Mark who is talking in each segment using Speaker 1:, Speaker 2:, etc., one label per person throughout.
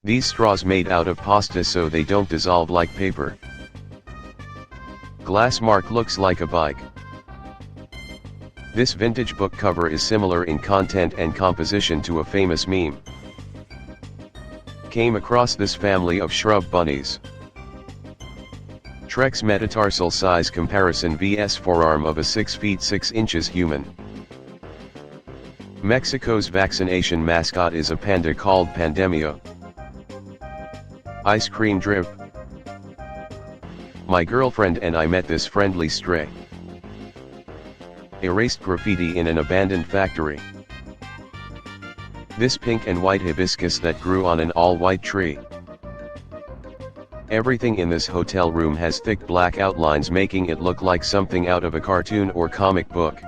Speaker 1: These straws made out of pasta so they don't dissolve like paper. Glass mark looks like a bike. This vintage book cover is similar in content and composition to a famous meme. Came across this family of shrub bunnies. Trex metatarsal size comparison vs forearm of a 6 feet 6 inches human. Mexico's vaccination mascot is a panda called Pandemia. Ice cream drip. My girlfriend and I met this friendly stray. Erased graffiti in an abandoned factory. This pink and white hibiscus that grew on an all-white tree. Everything in this hotel room has thick black outlines making it look like something out of a cartoon or comic book.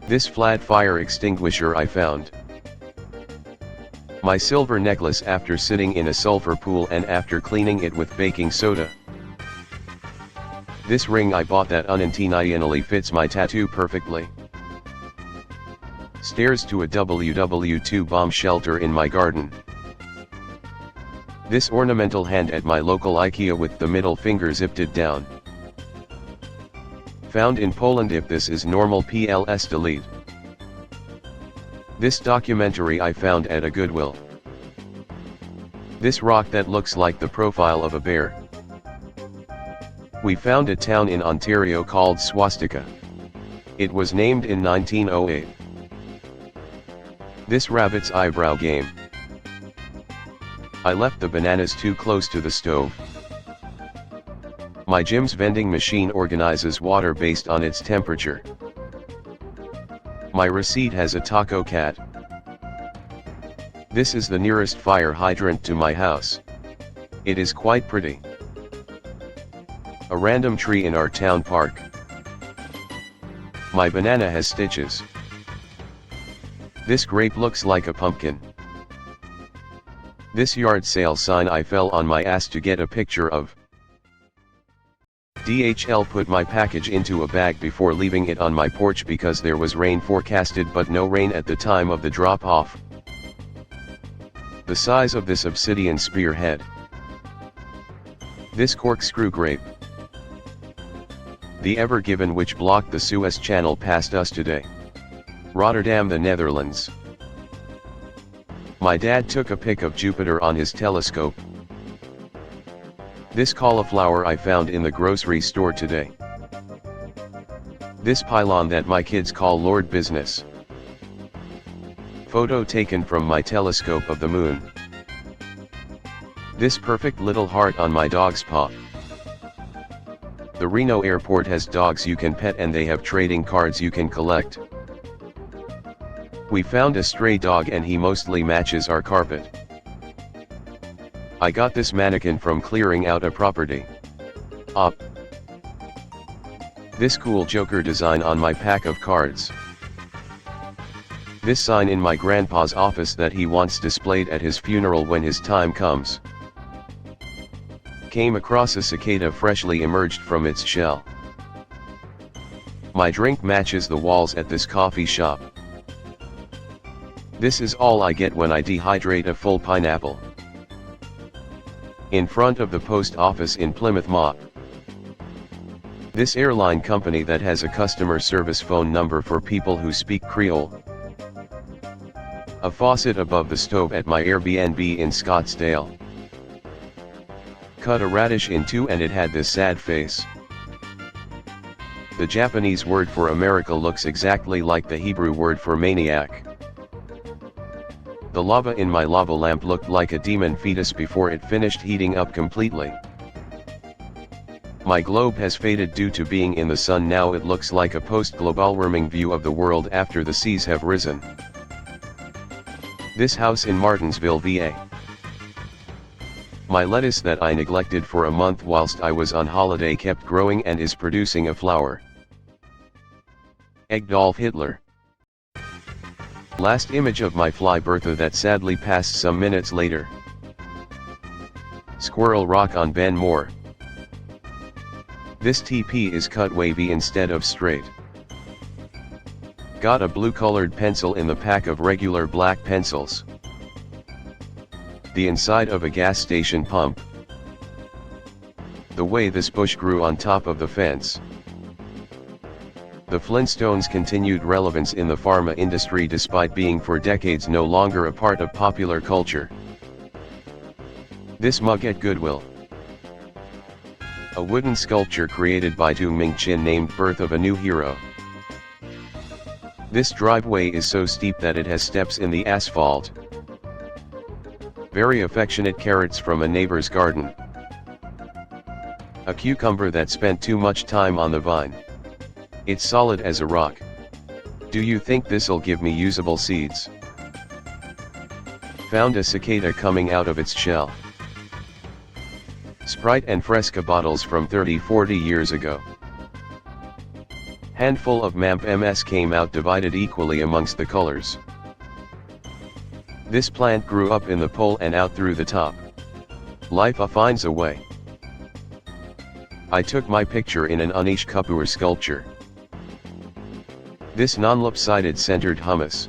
Speaker 1: This flat fire extinguisher I found. My silver necklace after sitting in a sulfur pool and after cleaning it with baking soda. This ring I bought that unintentionally fits my tattoo perfectly. Stairs to a WW2 bomb shelter in my garden. This ornamental hand at my local IKEA with the middle finger zipped down. Found in Poland. If this is normal, PLS delete. This documentary I found at a Goodwill. This rock that looks like the profile of a bear. We found a town in Ontario called Swastika. It was named in 1908. This rabbit's eyebrow game. I left the bananas too close to the stove. My gym's vending machine organizes water based on its temperature. My receipt has a taco cat. This is the nearest fire hydrant to my house. It is quite pretty. A random tree in our town park. My banana has stitches. This grape looks like a pumpkin. This yard sale sign I fell on my ass to get a picture of. DHL put my package into a bag before leaving it on my porch because there was rain forecasted but no rain at the time of the drop-off. The size of this obsidian spearhead. This corkscrew grape. The Ever Given which blocked the Suez Channel past us today. Rotterdam, the Netherlands. My dad took a pic of Jupiter on his telescope. This cauliflower I found in the grocery store today. This pylon that my kids call Lord Business. Photo taken from my telescope of the moon. This perfect little heart on my dog's paw. The Reno airport has dogs you can pet and they have trading cards you can collect. We found a stray dog and he mostly matches our carpet. I got this mannequin from clearing out a property. Up. This cool Joker design on my pack of cards. This sign in my grandpa's office that he wants displayed at his funeral when his time comes. Came across a cicada freshly emerged from its shell. My drink matches the walls at this coffee shop. This is all I get when I dehydrate a full pineapple. In front of the post office in Plymouth, Ma. This airline company that has a customer service phone number for people who speak Creole. A faucet above the stove at my Airbnb in Scottsdale. Cut a radish in two and it had this sad face. The Japanese word for America looks exactly like the Hebrew word for maniac. The lava in my lava lamp looked like a demon fetus before it finished heating up completely. My globe has faded due to being in the sun. Now it looks like a post-global warming view of the world after the seas have risen. This house in Martinsville, VA. My lettuce that I neglected for a month whilst I was on holiday kept growing and is producing a flower. Adolf Hitler. Last image of my fly Bertha that sadly passed some minutes later. Squirrel rock on Ben Moore. This TP is cut wavy instead of straight. Got a blue colored pencil in the pack of regular black pencils. The inside of a gas station pump. The way this bush grew on top of the fence. The Flintstones' continued relevance in the pharma industry despite being for decades no longer a part of popular culture. This mug at Goodwill. A wooden sculpture created by Tu Ming Chin named Birth of a New Hero. This driveway is so steep that it has steps in the asphalt. Very affectionate carrots from a neighbor's garden. A cucumber that spent too much time on the vine. It's solid as a rock. Do you think this'll give me usable seeds? Found a cicada coming out of its shell. Sprite and Fresca bottles from 30-40 years ago. Handful of MAMP MS came out divided equally amongst the colors. This plant grew up in the pole and out through the top. Life finds a way. I took my picture in an Anish Kapoor sculpture. This non-lopsided centered hummus.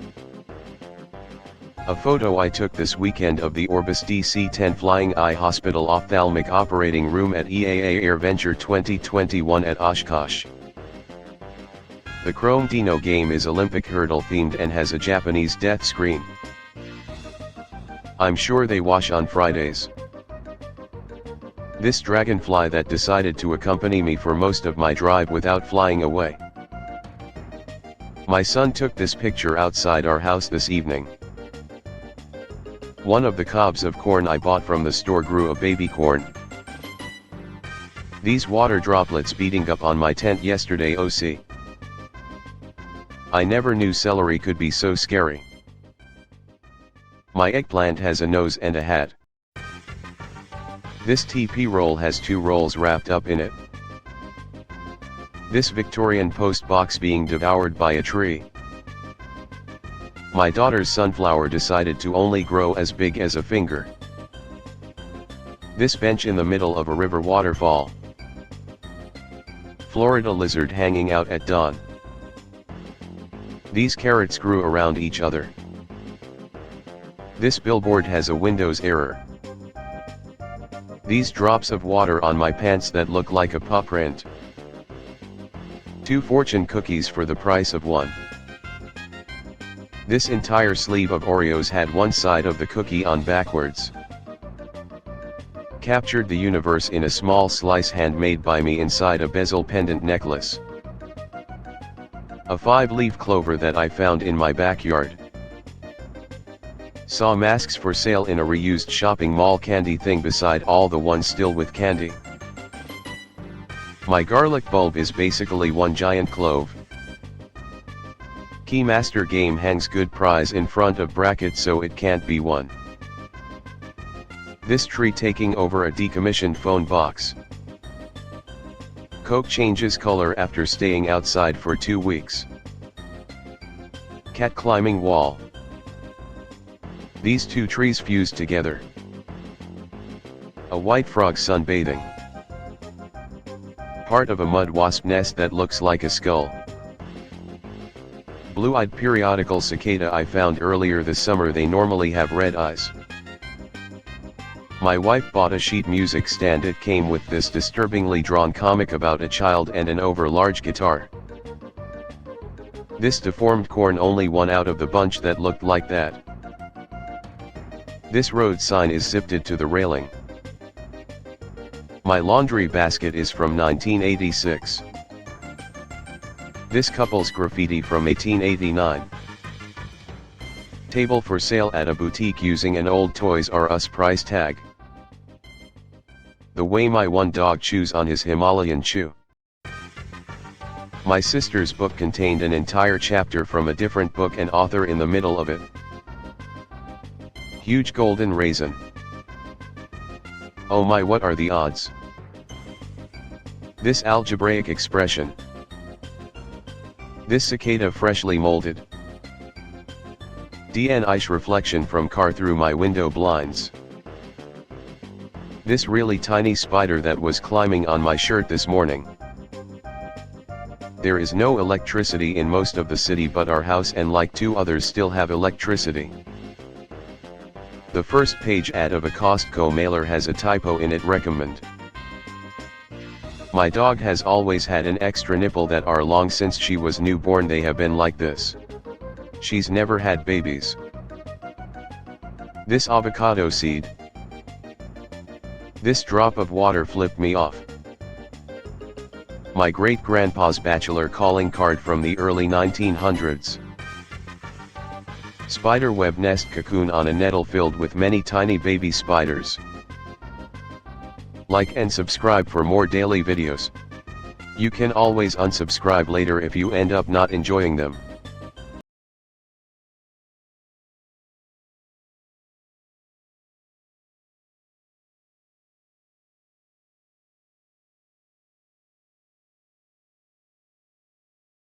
Speaker 1: A photo I took this weekend of the Orbis DC-10 Flying Eye Hospital Ophthalmic Operating Room at EAA AirVenture 2021 at Oshkosh. The Chrome Dino game is Olympic hurdle themed and has a Japanese death screen. I'm sure they wash on Fridays. This dragonfly that decided to accompany me for most of my drive without flying away. My son took this picture outside our house this evening. One of the cobs of corn I bought from the store grew a baby corn. These water droplets beating up on my tent yesterday. OC. I never knew celery could be so scary. My eggplant has a nose and a hat. This TP roll has 2 rolls wrapped up in it. This Victorian post box being devoured by a tree. My daughter's sunflower decided to only grow as big as a finger. This bench in the middle of a river waterfall. Florida lizard hanging out at dawn. These carrots grew around each other. This billboard has a Windows error. These drops of water on my pants that look like a paw print. 2 fortune cookies for the price of 1. This entire sleeve of Oreos had one side of the cookie on backwards. Captured the universe in a small slice handmade by me inside a bezel pendant necklace. A 5-leaf clover that I found in my backyard. Saw masks for sale in a reused shopping mall candy thing beside all the ones still with candy. My garlic bulb is basically one giant clove. Keymaster game hangs good prize in front of bracket so it can't be won. This tree taking over a decommissioned phone box. Coke changes color after staying outside for 2 weeks. Cat climbing wall. These 2 trees fused together. A white frog sunbathing. Part of a mud wasp nest that looks like a skull. Blue-eyed periodical cicada I found earlier this summer. They normally have red eyes. My wife bought a sheet music stand. It came with this disturbingly drawn comic about a child and an over-large guitar. This deformed corn, only one out of the bunch that looked like that. This road sign is zipped to the railing. My laundry basket is from 1986. This couple's graffiti from 1889. Table for sale at a boutique using an old Toys R Us price tag. The way my one dog chews on his Himalayan chew. My sister's book contained an entire chapter from a different book and author in the middle of it. Huge golden raisin. Oh my, what are the odds? This algebraic expression. This cicada freshly molded. DN ice reflection from car through my window blinds. This really tiny spider that was climbing on my shirt this morning. There is no electricity in most of the city, but our house and like 2 others still have electricity. The first page ad of a Costco mailer has a typo in it. Recommend. My dog has always had an extra nipple that are long since she was newborn. They have been like this. She's never had babies. This avocado seed. This drop of water flipped me off. My great-grandpa's bachelor calling card from the early 1900s. Spiderweb nest cocoon on a nettle filled with many tiny baby spiders. Like and subscribe for more daily videos. You can always unsubscribe later if you end up not enjoying them.